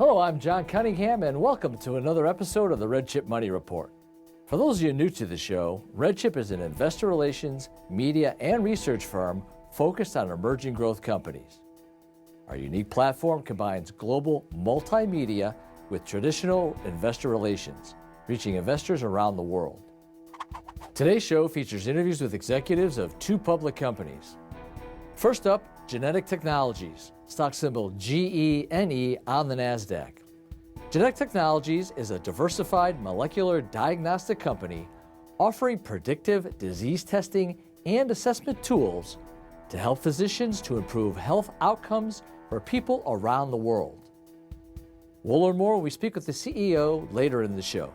Hello, I'm John Cunningham, and welcome to another episode of the RedChip Money Report. For those of you new to the show, RedChip is an investor relations, media, and research firm focused on emerging growth companies. Our unique platform combines global multimedia with traditional investor relations, reaching investors around the world. Today's show features interviews with executives of two public companies. First up, Genetic Technologies, stock symbol GENE on the NASDAQ. Genetic Technologies is a diversified molecular diagnostic company offering predictive disease testing and assessment tools to help physicians to improve health outcomes for people around the world. We'll learn more when we speak with the CEO later in the show.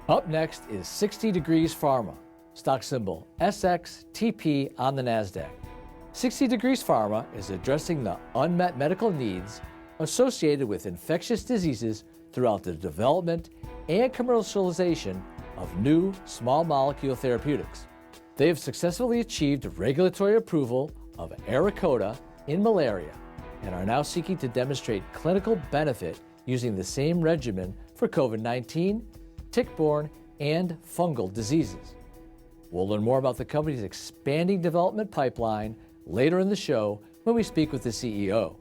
Up next is 60 Degrees Pharma, stock symbol SXTP on the NASDAQ. 60 Degrees Pharma is addressing the unmet medical needs associated with infectious diseases throughout the development and commercialization of new small molecule therapeutics. They have successfully achieved regulatory approval of Arekota in malaria and are now seeking to demonstrate clinical benefit using the same regimen for COVID-19, tick-borne, and fungal diseases. We'll learn more about the company's expanding development pipeline later in the show when we speak with the CEO.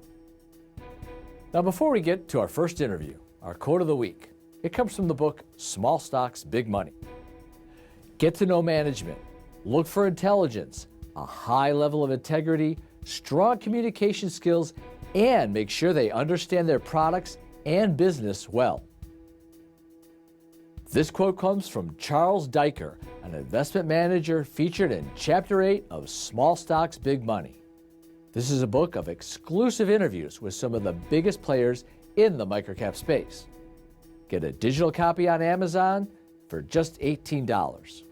Now, before we get to our first interview, our quote of the week, it comes from the book Small Stocks, Big Money. Get to know management, look for intelligence, a high level of integrity, strong communication skills, and make sure they understand their products and business well. This quote comes from Charles Diker, an investment manager featured in Chapter 8 of Small Stocks, Big Money. This is a book of exclusive interviews with some of the biggest players in the microcap space. Get a digital copy on Amazon for just $18.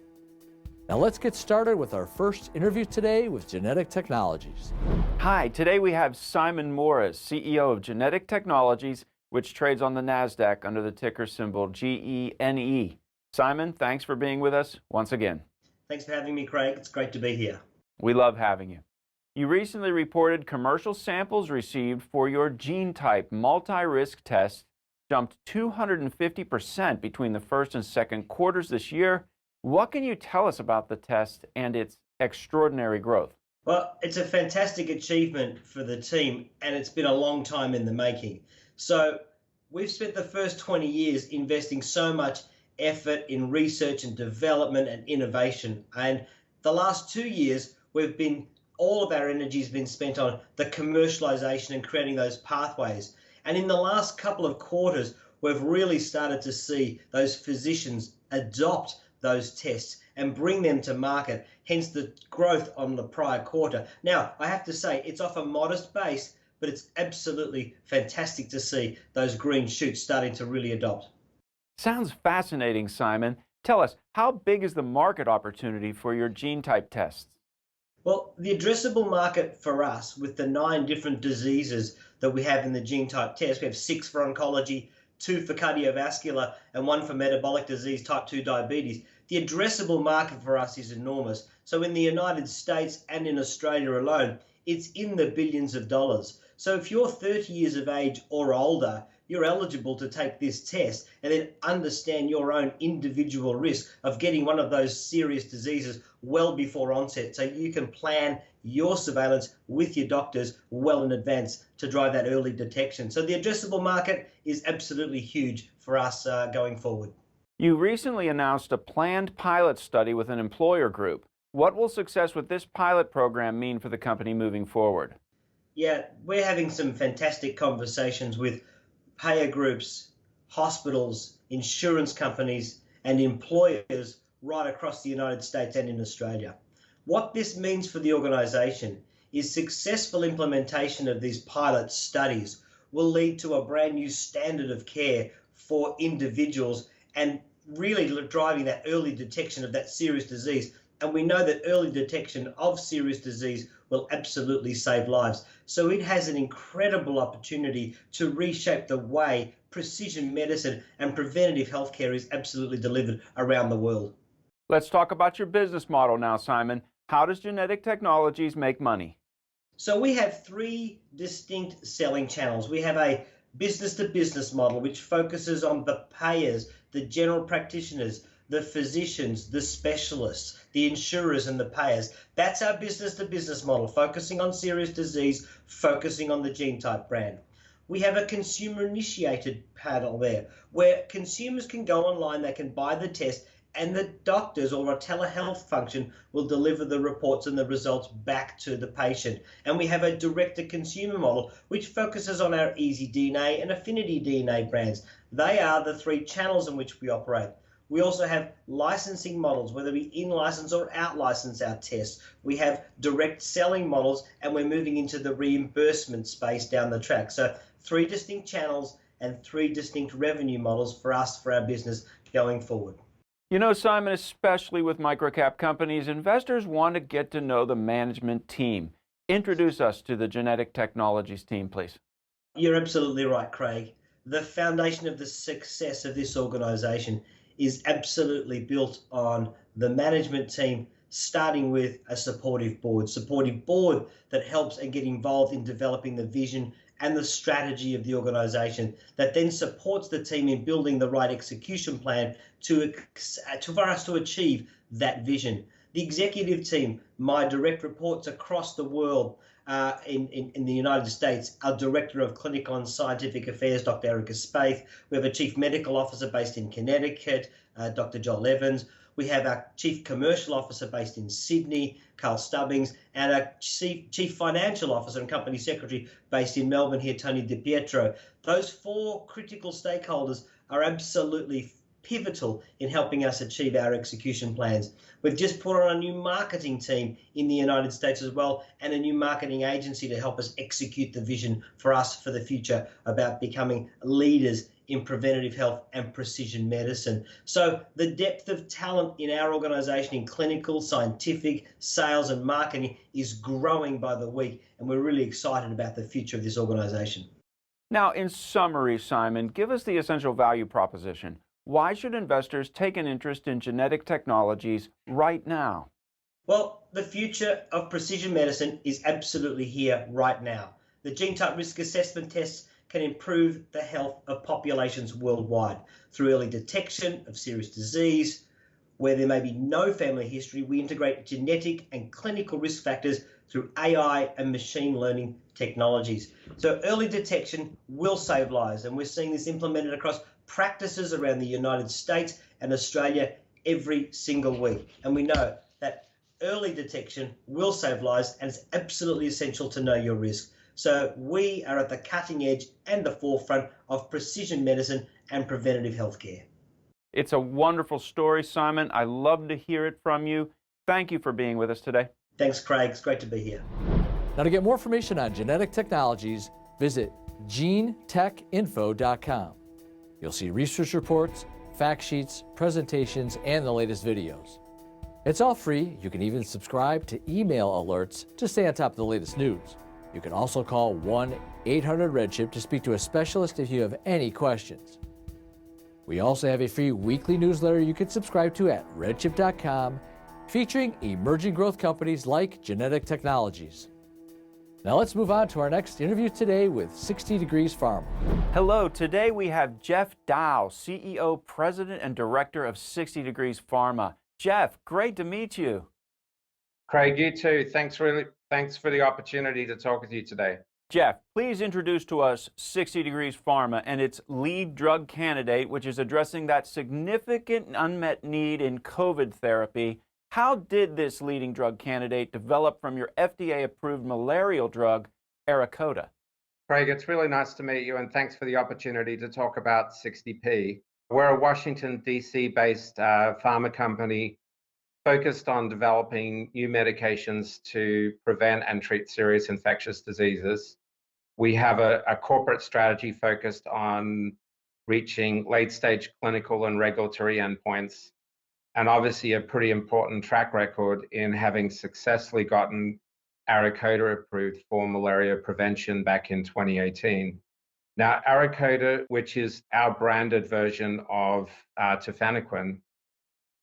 Now let's get started with our first interview today with Genetic Technologies. Hi, today we have Simon Morris, CEO of Genetic Technologies, which trades on the NASDAQ under the ticker symbol GENE. Simon, thanks for being with us once again. Thanks for having me, Craig. It's great to be here. We love having you. You recently reported commercial samples received for your gene type multi-risk test jumped 250% between the first and second quarters this year. What can you tell us about the test and its extraordinary growth? Well, it's a fantastic achievement for the team, and it's been a long time in the making. So we've spent the first 20 years investing so much effort in research and development and innovation. And the last 2 years, all of our energy has been spent on the commercialization and creating those pathways. And in the last couple of quarters, we've really started to see those physicians adopt those tests and bring them to market, hence the growth on the prior quarter. Now, I have to say, it's off a modest base, but it's absolutely fantastic to see those green shoots starting to really adopt. Sounds fascinating, Simon. Tell us, how big is the market opportunity for your gene type tests? Well, the addressable market for us, with the 9 different diseases that we have in the gene type test, we have 6 for oncology, 2 for cardiovascular, and 1 for metabolic disease, type 2 diabetes. The addressable market for us is enormous. So in the United States and in Australia alone, it's in the billions of dollars. So if you're 30 years of age or older, you're eligible to take this test and then understand your own individual risk of getting one of those serious diseases well before onset, so you can plan your surveillance with your doctors well in advance to drive that early detection. So the addressable market is absolutely huge for us going forward. You recently announced a planned pilot study with an employer group. What will success with this pilot program mean for the company moving forward? Yeah, we're having some fantastic conversations with payer groups, hospitals, insurance companies, and employers right across the United States and in Australia. What this means for the organisation is successful implementation of these pilot studies will lead to a brand new standard of care for individuals and really driving that early detection of that serious disease. And we know that early detection of serious disease will absolutely save lives. So it has an incredible opportunity to reshape the way precision medicine and preventative healthcare is absolutely delivered around the world. Let's talk about your business model now, Simon. How does Genetic Technologies make money? So we have 3 distinct selling channels. We have a business-to-business model, which focuses on the payers, the general practitioners, the physicians, the specialists, the insurers, and the payers. That's our business-to-business model, focusing on serious disease, focusing on the Genotype brand. We have a consumer-initiated panel there, where consumers can go online, they can buy the test, and the doctors or a telehealth function will deliver the reports and the results back to the patient. And we have a direct-to-consumer model, which focuses on our easyDNA and Affinity DNA brands. They are the three channels in which we operate. We also have licensing models, whether we in-license or out-license our tests. We have direct selling models, and we're moving into the reimbursement space down the track. So 3 distinct channels and 3 distinct revenue models for us, for our business going forward. You know, Simon, especially with microcap companies, investors want to get to know the management team. Introduce us to the genetic technologies team, please. You're absolutely right, Craig. The foundation of the success of this organization is absolutely built on the management team, starting with a supportive board that helps and get involved in developing the vision and the strategy of the organization, that then supports the team in building the right execution plan for us to achieve that vision. The executive team, my direct reports across the world, in the United States, our Director of Clinical and Scientific Affairs, Dr. Erica Spaeth. We have a Chief Medical Officer based in Connecticut, Dr. Joel Evans. We have our Chief Commercial Officer based in Sydney, Carl Stubbings, and our Chief Financial Officer and Company Secretary based in Melbourne here, Tony DiPietro. Those 4 critical stakeholders are absolutely pivotal in helping us achieve our execution plans. We've just put on a new marketing team in the United States as well, and a new marketing agency to help us execute the vision for us for the future about becoming leaders in preventative health and precision medicine. So the depth of talent in our organization in clinical, scientific, sales, and marketing is growing by the week, and we're really excited about the future of this organization. Now, in summary, Simon, give us the essential value proposition. Why should investors take an interest in genetic technologies right now? Well, the future of precision medicine is absolutely here right now. The Genotype risk assessment tests can improve the health of populations worldwide through early detection of serious disease. Where there may be no family history, we integrate genetic and clinical risk factors through AI and machine learning technologies. So early detection will save lives, and we're seeing this implemented across practices around the United States and Australia every single week. And we know that early detection will save lives, and it's absolutely essential to know your risk. So we are at the cutting edge and the forefront of precision medicine and preventative healthcare. It's a wonderful story, Simon. I love to hear it from you. Thank you for being with us today. Thanks, Craig. It's great to be here. Now, to get more information on genetic technologies, visit genetechinfo.com. You'll see research reports, fact sheets, presentations, and the latest videos. It's all free. You can even subscribe to email alerts to stay on top of the latest news. You can also call 1-800-RedChip to speak to a specialist if you have any questions. We also have a free weekly newsletter you can subscribe to at redchip.com, featuring emerging growth companies like Genetic Technologies. Now let's move on to our next interview today with 60 Degrees Pharma. Hello, today we have Jeff Dow, CEO, President, and Director of 60 Degrees Pharma. Jeff, great to meet you. Craig, you too. Thanks for the opportunity to talk with you today. Jeff, please introduce to us 60 Degrees Pharma and its lead drug candidate, which is addressing that significant unmet need in COVID therapy. How did this leading drug candidate develop from your FDA-approved malarial drug, Arakota? Craig, it's really nice to meet you, and thanks for the opportunity to talk about 60P. We're a Washington, D.C.-based pharma company focused on developing new medications to prevent and treat serious infectious diseases. We have a corporate strategy focused on reaching late-stage clinical and regulatory endpoints, and obviously a pretty important track record in having successfully gotten Arakota approved for malaria prevention back in 2018. Now, Arakota, which is our branded version of tafenoquine,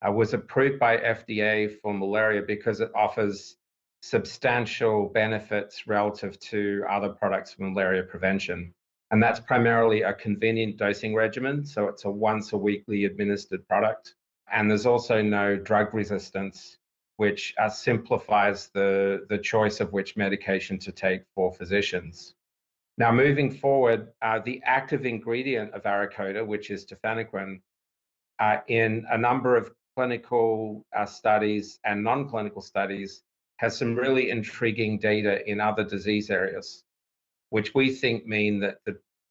was approved by FDA for malaria because it offers substantial benefits relative to other products for malaria prevention. And that's primarily a convenient dosing regimen. So it's a once a weekly administered product. And there's also no drug resistance, which simplifies the choice of which medication to take for physicians. Now, moving forward, the active ingredient of Arecoda, which is tafenoquine, in a number of clinical studies and non-clinical studies, has some really intriguing data in other disease areas, which we think mean that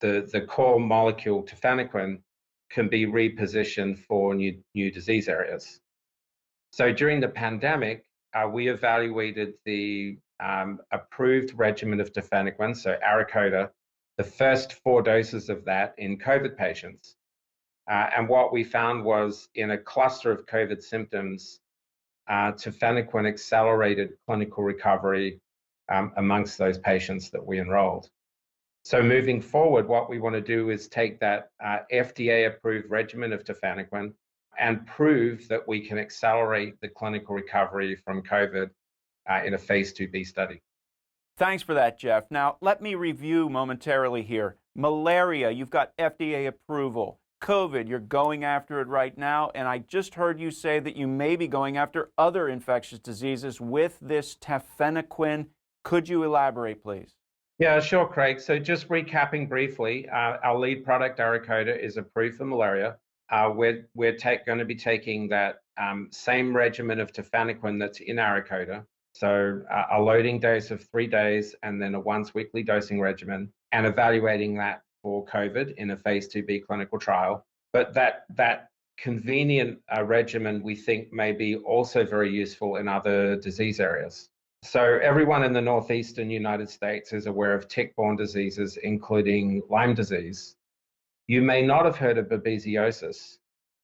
the core molecule tafenoquine can be repositioned for new disease areas. So during the pandemic, we evaluated the approved regimen of tafenoquine, so Arecoda, the first 4 doses of that in COVID patients. And what we found was in a cluster of COVID symptoms, tafenoquine accelerated clinical recovery amongst those patients that we enrolled. So moving forward, what we want to do is take that FDA-approved regimen of tafenoquine and prove that we can accelerate the clinical recovery from COVID in a phase 2b study. Thanks for that, Jeff. Now, let me review momentarily here. Malaria, you've got FDA approval. COVID, you're going after it right now. And I just heard you say that you may be going after other infectious diseases with this tafenoquine. Could you elaborate, please? Yeah, sure, Craig. So just recapping briefly, our lead product, Arecoda, is approved for malaria. We're going to be taking that same regimen of tafenoquine that's in Arecoda. So a loading dose of 3 days and then a once weekly dosing regimen, and evaluating that for COVID in a phase 2b clinical trial. But that convenient regimen, we think, may be also very useful in other disease areas. So everyone in the northeastern United States is aware of tick-borne diseases, including Lyme disease. You may not have heard of babesiosis,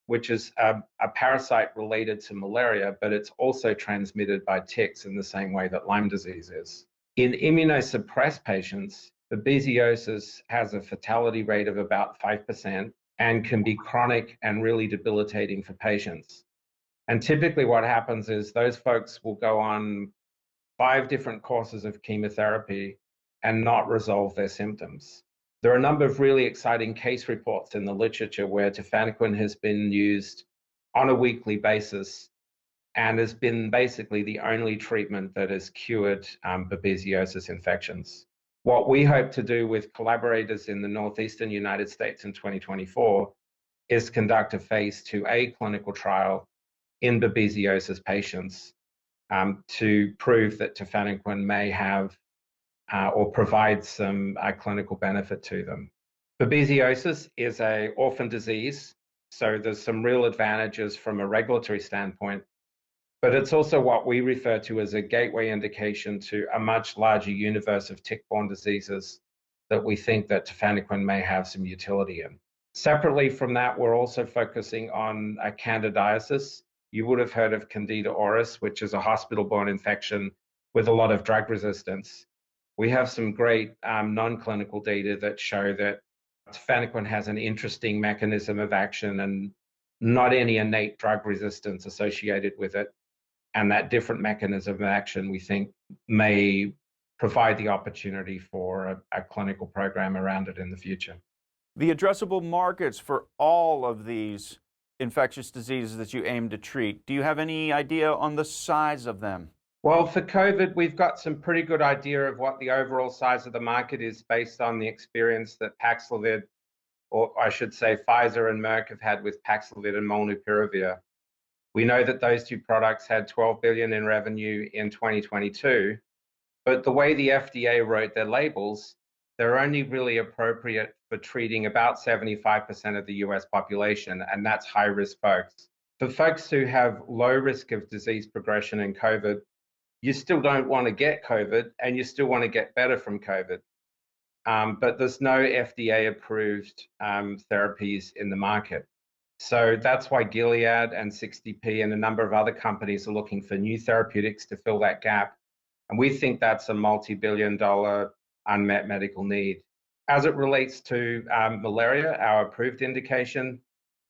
which is a parasite related to malaria, but it's also transmitted by ticks in the same way that Lyme disease is. In immunosuppressed patients, babesiosis has a fatality rate of about 5% and can be chronic and really debilitating for patients. And typically what happens is those folks will go on 5 different courses of chemotherapy and not resolve their symptoms. There are a number of really exciting case reports in the literature where tafenoquine has been used on a weekly basis and has been basically the only treatment that has cured babesiosis infections. What we hope to do with collaborators in the northeastern United States in 2024 is conduct a phase 2a clinical trial in babesiosis patients to prove that tafenoquine may have or provide some clinical benefit to them. Babesiosis is an orphan disease, so there's some real advantages from a regulatory standpoint, but it's also what we refer to as a gateway indication to a much larger universe of tick-borne diseases that we think that tafenoquine may have some utility in. Separately from that, we're also focusing on candidiasis. You would have heard of Candida auris, which is a hospital-borne infection with a lot of drug resistance. We have some great non-clinical data that show that tafenoquine has an interesting mechanism of action and not any innate drug resistance associated with it. And that different mechanism of action, we think, may provide the opportunity for a clinical program around it in the future. The addressable markets for all of these infectious diseases that you aim to treat, do you have any idea on the size of them? Well, for COVID, we've got some pretty good idea of what the overall size of the market is based on the experience that Paxlovid, or I should say Pfizer and Merck, have had with Paxlovid and Molnupiravir. We know that those 2 products had $12 billion in revenue in 2022, but the way the FDA wrote their labels, they're only really appropriate for treating about 75% of the US population, and that's high-risk folks. For folks who have low risk of disease progression in COVID, you still don't want to get COVID, and you still want to get better from COVID. But there's no FDA-approved therapies in the market. So that's why Gilead and SXTP and a number of other companies are looking for new therapeutics to fill that gap. And we think that's a multi-billion-dollar unmet medical need. As it relates to malaria, our approved indication,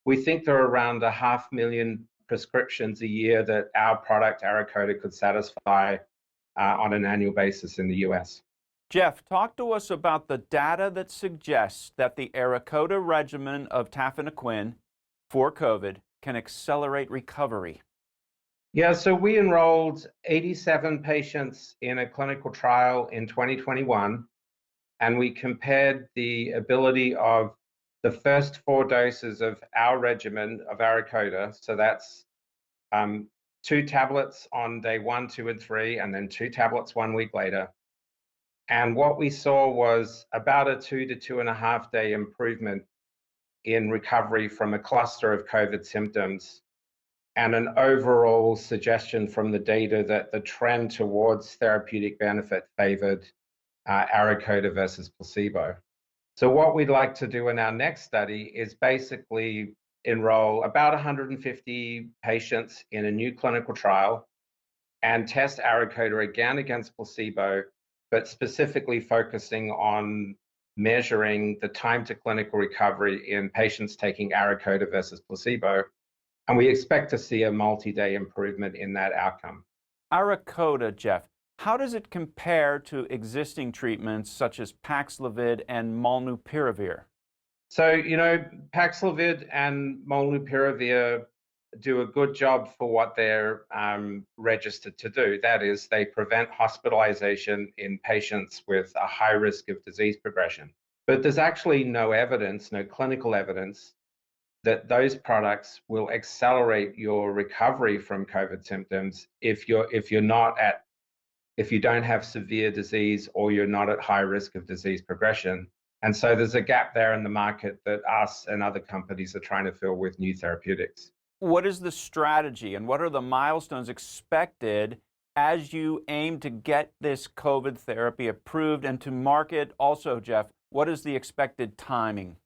we think there are around 500,000 prescriptions a year that our product, Arecoda, could satisfy on an annual basis in the US. Jeff, talk to us about the data that suggests that the ARAKODA regimen of tafenoquine for COVID can accelerate recovery. Yeah, so we enrolled 87 patients in a clinical trial in 2021, and we compared the ability of the first 4 doses of our regimen of ARAKODA, so that's 2 tablets on day 1, 2, and 3, and then 2 tablets 1 week later. And what we saw was about a 2 to 2.5 day improvement in recovery from a cluster of COVID symptoms, and an overall suggestion from the data that the trend towards therapeutic benefit favored ARAKODA versus placebo. So what we'd like to do in our next study is basically enroll about 150 patients in a new clinical trial and test ARAKODA again against placebo, but specifically focusing on measuring the time to clinical recovery in patients taking ARAKODA versus placebo. And we expect to see a multi-day improvement in that outcome. ARAKODA, Jeff, how does it compare to existing treatments such as Paxlovid and molnupiravir? So, Paxlovid and molnupiravir do a good job for what they're registered to do. That is, they prevent hospitalization in patients with a high risk of disease progression. But there's actually no evidence, no clinical evidence, that those products will accelerate your recovery from COVID symptoms if you don't have severe disease or you're not at high risk of disease progression. And so there's a gap there in the market that us and other companies are trying to fill with new therapeutics. What is the strategy and what are the milestones expected as you aim to get this COVID therapy approved and to market? Also, Jeff, what is the expected timing?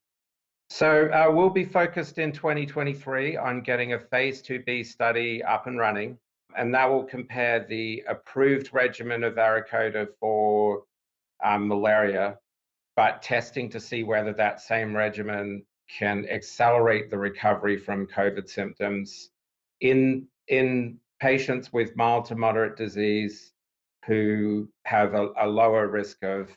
So we'll be focused in 2023 on getting a phase 2b study up and running, and that will compare the approved regimen of ARAKODA for malaria, but testing to see whether that same regimen can accelerate the recovery from COVID symptoms in patients with mild to moderate disease who have a lower risk of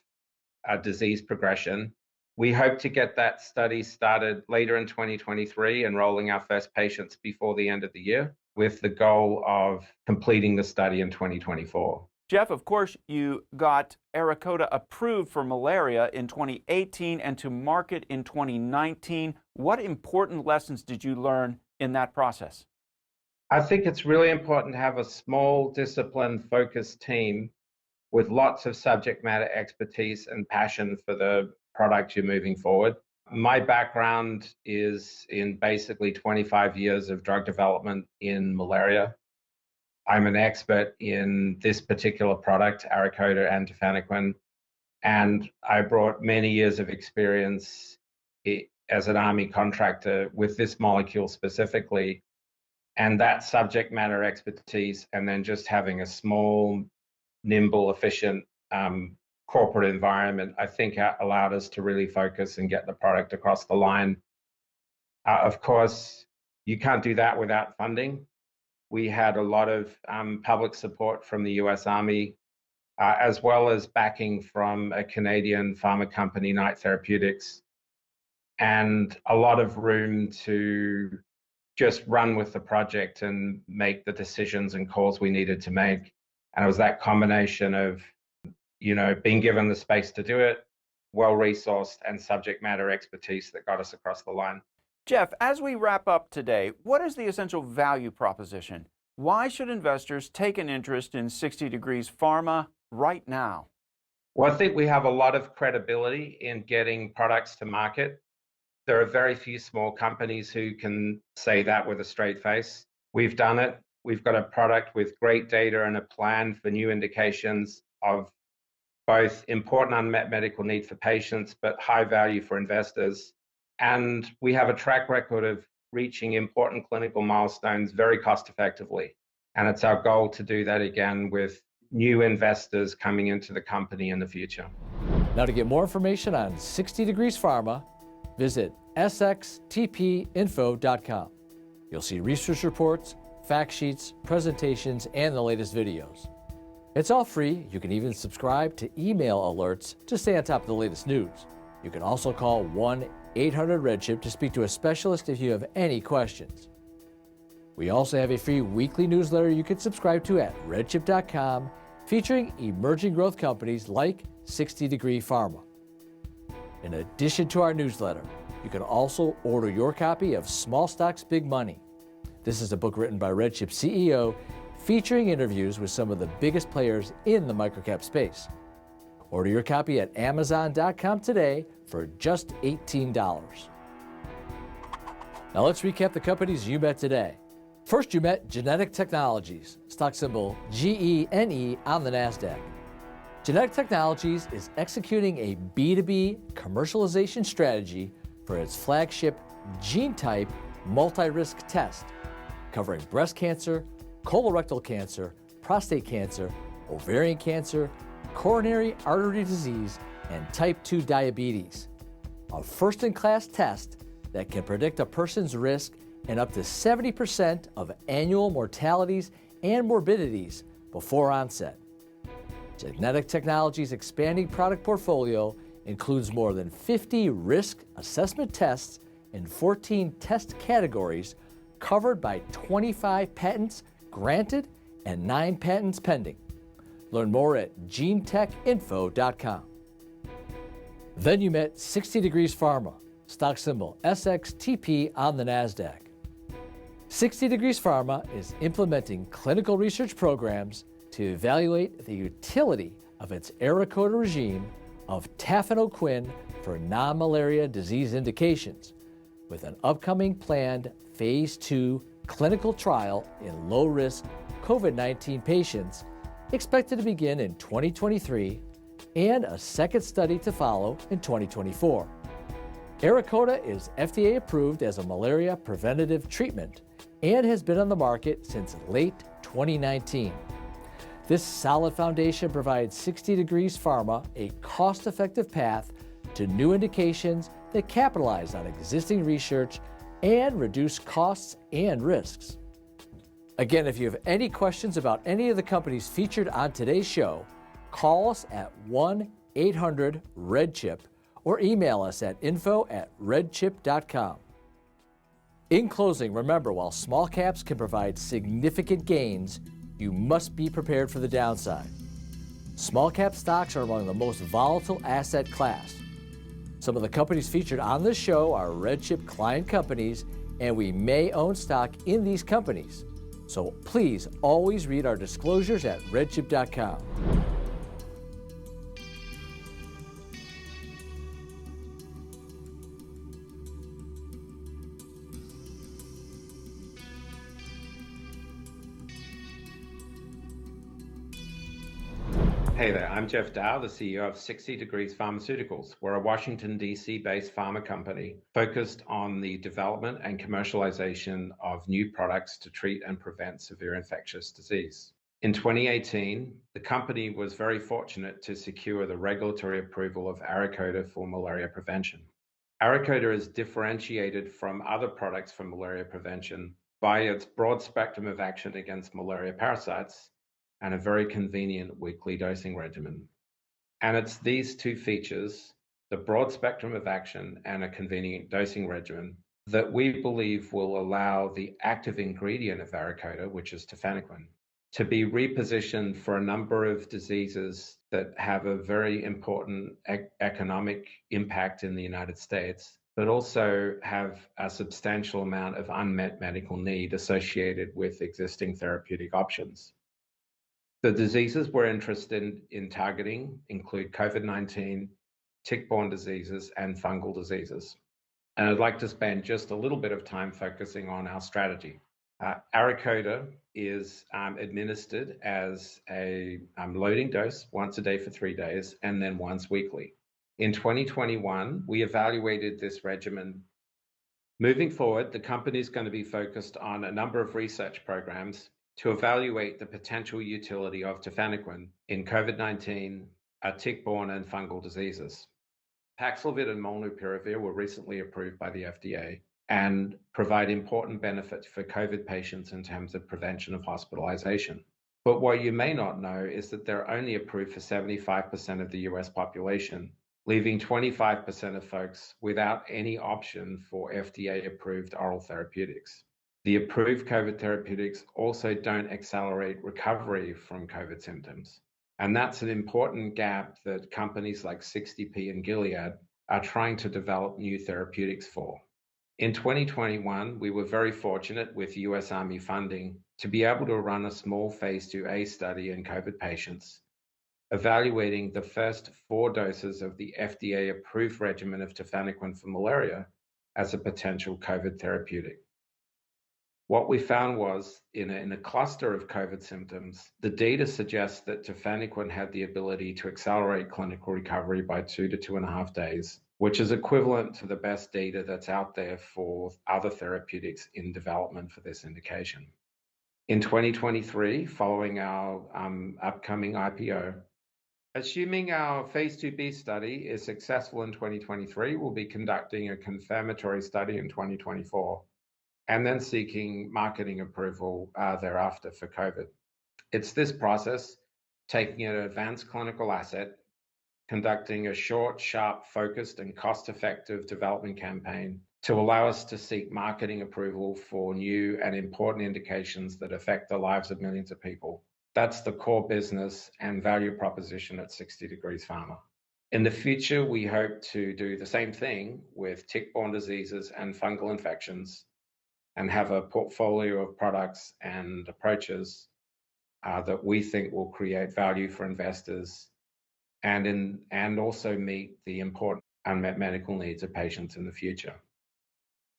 disease progression. We hope to get that study started later in 2023, enrolling our first patients before the end of the year, with the goal of completing the study in 2024. Jeff, of course, you got ARAKODA approved for malaria in 2018 and to market in 2019. What important lessons did you learn in that process? I think it's really important to have a small, discipline-focused team with lots of subject matter expertise and passion for the product you're moving forward. My background is in basically 25 years of drug development in malaria. I'm an expert in this particular product, ARAKODA and tafenoquine, and I brought many years of experience as an Army contractor with this molecule specifically, and that subject matter expertise, and then just having a small, nimble, efficient corporate environment, I think allowed us to really focus and get the product across the line. Of course, you can't do that without funding. We had a lot of public support from the US Army, as well as backing from a Canadian pharma company, Knight Therapeutics, and a lot of room to just run with the project and make the decisions and calls we needed to make. And it was that combination of being given the space to do it, well-resourced, and subject matter expertise that got us across the line. Jeff, as we wrap up today, what is the essential value proposition? Why should investors take an interest in 60 Degrees Pharma right now? Well, I think we have a lot of credibility in getting products to market. There are very few small companies who can say that with a straight face. We've done it. We've got a product with great data and a plan for new indications of both important unmet medical need for patients, but high value for investors. And we have a track record of reaching important clinical milestones very cost effectively. And it's our goal to do that again with new investors coming into the company in the future. Now, to get more information on 60 Degrees Pharma, visit SXTPinfo.com. You'll see research reports, fact sheets, presentations, and the latest videos. It's all free. You can even subscribe to email alerts to stay on top of the latest news. You can also call 1-800-RedChip to speak to a specialist if you have any questions. We also have a free weekly newsletter you can subscribe to at redchip.com featuring emerging growth companies like 60 Degree Pharma. In addition to our newsletter, you can also order your copy of Small Stocks, Big Money. This is a book written by RedChip CEO featuring interviews with some of the biggest players in the microcap space. Order your copy at Amazon.com today for just $18. Now let's recap the companies you met today. First, you met Genetic Technologies, stock symbol GENE on the NASDAQ. Genetic Technologies is executing a B2B commercialization strategy for its flagship gene-type multi-risk test, covering breast cancer, colorectal cancer, prostate cancer, ovarian cancer, coronary artery disease, and type 2 diabetes. A first-in-class test that can predict a person's risk and up to 70% of annual mortalities and morbidities before onset. Genetic Technologies' expanding product portfolio includes more than 50 risk assessment tests in 14 test categories, covered by 25 patents granted and 9 patents pending. Learn more at genetechinfo.com. Then you met 60 Degrees Pharma, stock symbol SXTP on the NASDAQ. 60 Degrees Pharma is implementing clinical research programs to evaluate the utility of its ARAKODA regime of tafenoquine for non-malaria disease indications, with an upcoming planned Phase 2 clinical trial in low-risk COVID-19 patients expected to begin in 2023 and a second study to follow in 2024. ARAKODA is FDA approved as a malaria preventative treatment and has been on the market since late 2019. This solid foundation provides 60 Degrees Pharma a cost-effective path to new indications that capitalize on existing research and reduce costs and risks. Again, if you have any questions about any of the companies featured on today's show, call us at 1-800-RedChip or email us at info@redchip.com. In closing, remember, while small caps can provide significant gains, you must be prepared for the downside. Small cap stocks are among the most volatile asset class. Some of the companies featured on this show are RedChip client companies, and we may own stock in these companies. So please always read our disclosures at redchip.com. Hey there, I'm Jeff Dow, the CEO of 60 Degrees Pharmaceuticals. We're a Washington, D.C.-based pharma company focused on the development and commercialization of new products to treat and prevent severe infectious disease. In 2018, the company was very fortunate to secure the regulatory approval of ARAKODA for malaria prevention. ARAKODA is differentiated from other products for malaria prevention by its broad spectrum of action against malaria parasites and a very convenient weekly dosing regimen. And it's these two features, the broad spectrum of action and a convenient dosing regimen, that we believe will allow the active ingredient of ARAKODA, which is tafenoquine, to be repositioned for a number of diseases that have a very important economic impact in the United States, but also have a substantial amount of unmet medical need associated with existing therapeutic options. The diseases we're interested in targeting include COVID-19, tick-borne diseases, and fungal diseases. And I'd like to spend just a little bit of time focusing on our strategy. ARAKODA is administered as a loading dose once a day for 3 days and then once weekly. In 2021, we evaluated this regimen. Moving forward, the company is going to be focused on a number of research programs to evaluate the potential utility of tafenoquine in COVID-19, tick-borne and fungal diseases. Paxlovid and molnupiravir were recently approved by the FDA and provide important benefits for COVID patients in terms of prevention of hospitalization. But what you may not know is that they're only approved for 75% of the US population, leaving 25% of folks without any option for FDA-approved oral therapeutics. The approved COVID therapeutics also don't accelerate recovery from COVID symptoms. And that's an important gap that companies like 60P and Gilead are trying to develop new therapeutics for. In 2021, we were very fortunate with US Army funding to be able to run a small phase 2A study in COVID patients, evaluating the first 4 doses of the FDA-approved regimen of tafenoquine for malaria as a potential COVID therapeutic. What we found was, in a cluster of COVID symptoms, the data suggests that tafenoquine had the ability to accelerate clinical recovery by 2 to 2.5 days, which is equivalent to the best data that's out there for other therapeutics in development for this indication. In 2023, following our upcoming IPO, assuming our phase 2B study is successful in 2023, we'll be conducting a confirmatory study in 2024. And then seeking marketing approval thereafter for COVID. It's this process, taking an advanced clinical asset, conducting a short, sharp, focused, and cost-effective development campaign to allow us to seek marketing approval for new and important indications that affect the lives of millions of people. That's the core business and value proposition at 60 Degrees Pharma. In the future, we hope to do the same thing with tick-borne diseases and fungal infections, and have a portfolio of products and approaches that we think will create value for investors and also meet the important unmet medical needs of patients in the future.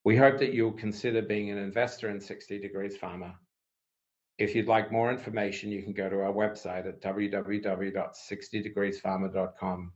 We hope that you'll consider being an investor in 60 Degrees Pharma. If you'd like more information, you can go to our website at www.60degreespharma.com